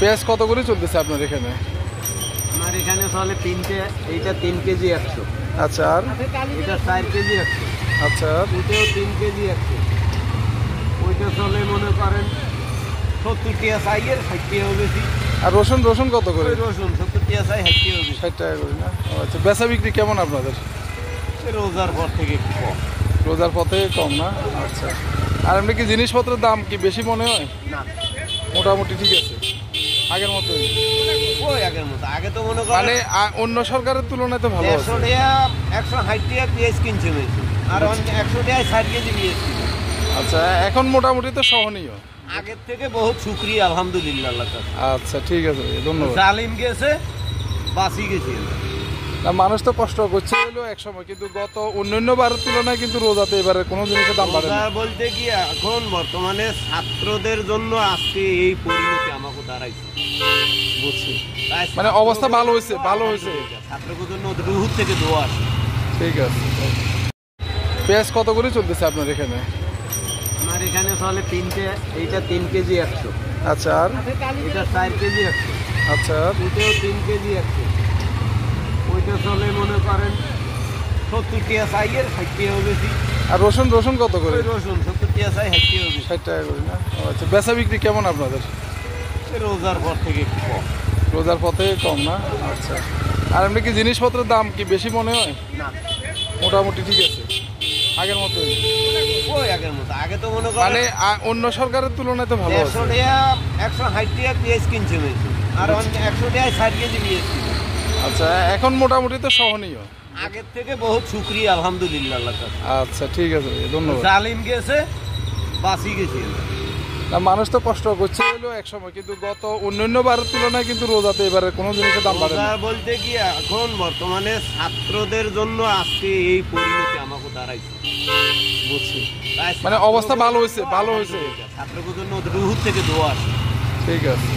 পেঁয়াজ কত করে চলতেছে আপনার এখানে? আমার এখানে চলে 3টে, এইটা 3 কেজি 100। আচ্ছা, আর এটা 4 কেজি 100। আচ্ছা, ওইটাও 3 কেজি 100। ওইটা চলে মনে করেন 70 টাকা চাইয়ের, 60 টাকাও বেশি। আর রসুন রসুন কত করে? রসুন 70 টাকা চাই, 60 টাকাও বেশি। 60 টাকা করে না? আচ্ছা, বেচা বিক্রি কেমন আপনাদের? রোজার পর থেকে একটু কম। রোজার পর থেকে কম না? আচ্ছা, আর এমনি কি জিনিসপত্রের দাম কি বেশি মনে হয়? না, মোটামুটি ঠিক আছে, আগের মতো। ওই আগের মতো। আগে তো মনে করেন মানে অন্য সরকারের তুলনায় তো ভালো আছে। 100 টাকা 160 টাকা পেঁয়াজ কিনছে মেয়েছে, আর 100 টাকায় 60 কেজি পেঁয়াজ কিনছে। আচ্ছা, এখন মোটামুটি তো সহনীয়। আগের থেকে বহুত শুকরিয়া, আলহামদুলিল্লাহ আল্লাহর কাছে। আচ্ছা, ঠিক আছে, ধন্যবাদ। জালিম গেছে, বাঁচি গেছে। না, মানুষ তো কষ্ট করছে হলো এক সময়, কিন্তু গত অন্যান্য বারের তুলনায় কিন্তু রোজাতে এবারে কোনো জিনিসের দাম বাড়ে না। বলতে কি এখন বর্তমানে ছাত্রদের জন্য আজকে এই পরিণতি আমাকে দাঁড়াইছে। বুঝছি, মানে অবস্থা ভালো হয়েছে, ভালো হয়েছে। ছাত্রদের জন্য রুহুর থেকে দোয়া আছে। ঠিক আছে। পেঁয়াজ কত করে চলতেছে আপনার এখানে? আমার এখানে চলে 3টে, এইটা 3 কেজি 100। আচ্ছা, আর এটা 4 কেজি 100। আচ্ছা, ওইটাও 3 কেজি 100। ওইটা চলে মনে করেন 70 টাকা চাইয়ের, 60 টাকাও বেশি। আর রসুন রসুন কত করে? রসুন 70 টাকা চাই, 60 টাকাও বেশি। 60 টাকা করে না? আচ্ছা, বেচা বিক্রি কেমন আপনাদের? রোজার পর থেকে একটু কম। রোজার পর থেকে কম না? আচ্ছা, আর এমনি কি জিনিসপত্রের দাম কি বেশি মনে হয়? না, মোটামুটি ঠিক আছে, আগের মতো। ওই আগের মতো। আগে তো মনে করেন মানে অন্য সরকারের তুলনায় তো ভালো 150 আছে। টাকা 160 টাকা পেঁয়াজ কিনছে মেয়েছে, আর 100 টাকায় 60 কেজি পেঁয়াজ কিনছে। আচ্ছা, এখন মোটামুটি তো সহনীয়। আগের থেকে বহুত শুকরিয়া, আলহামদুলিল্লাহ আল্লাহর কাছে। আচ্ছা, ঠিক আছে, ধন্যবাদ। জালিম গেছে, বাঁচি গেছে। না, মানুষ তো কষ্ট করছে হলো এক সময়, কিন্তু গত অন্যান্য বারের তুলনায় কিন্তু রোজাতে এবারে কোনো জিনিসের দাম বাড়ে না। বলতে কি এখন বর্তমানে ছাত্রদের জন্য আজকে এই পরিণতি আমাকে দাঁড়াইছে। বুঝছি, মানে অবস্থা ভালো হয়েছে, ভালো হয়েছে। ছাত্রদের জন্য রুহুর থেকে দোয়া আছে। ঠিক আছে।